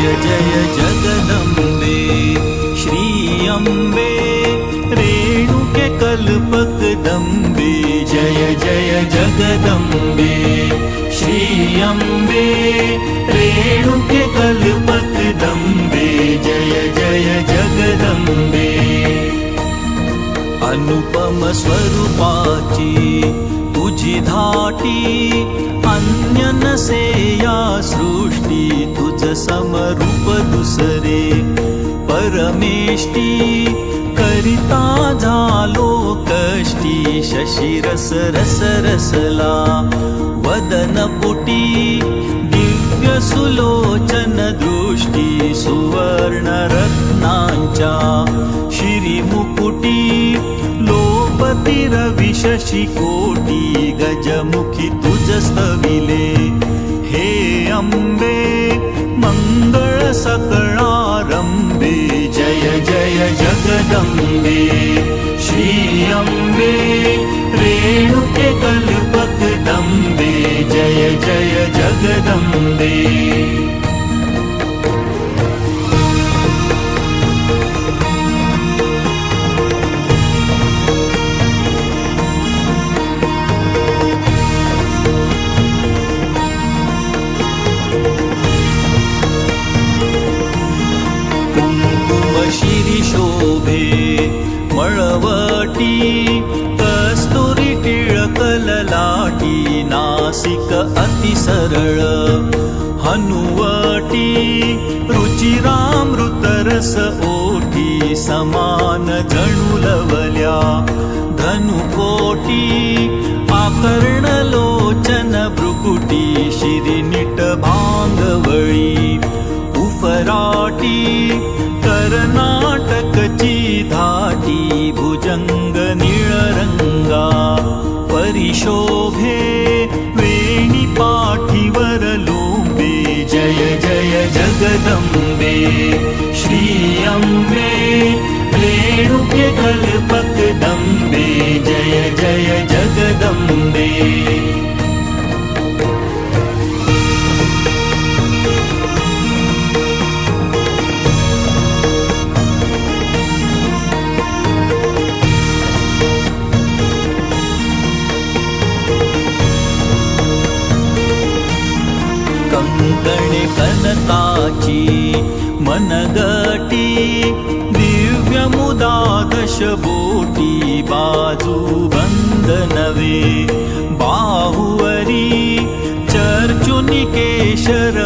जय जय जगदम्बे श्री अम्बे रेणुके कल्पकदम्बे जय जय जगदम्बे श्री अम्बे रेणुके कल्पकदम्बे जय जय जगदम्बे अनुपम स्वरूपाची तुझी धाटी अन्य नसे या सृष्टी तुझ समरूप दुसरे परमेष्टी करिता झालो कष्टी शशिरस रस रसला वदन पुटी दिव्य सुलोचन दृष्टी सुवर्ण रत्नांच्या श्री मुकुटी लोपती रवि शशी कोटी गजमुखी तुझ स्तविले हे अम्बे मंगळ सकळारंभे जय जय जगदम्बे श्री अम्बे रेणुके कल्पकदम्बे जय जय जगदम्बे शिरी शोभे मळवटी कस्तुरी टिळक ललाटी नासिक अति सरळ हनुवटी रुचिरामृत रस ओठी समान जणू लवल्या धनुकोटी आकर्ण लोचन भ्रुकुटी शिरीनिट भांगवळी उफराटी कर्नाटकची धाटी भुजंग निळरंगा परिशोभे वेणी पाठीवर लोंबे जय जय जगदम्बे श्री अम्बे रेणुके कल्पकदम्बे जय जय जगदम्बे कंकणे कनकाची मनगटी दिव्य मुदा दशबोटी बाजू बंद नवे बाहुवरी चर्चुनी केशर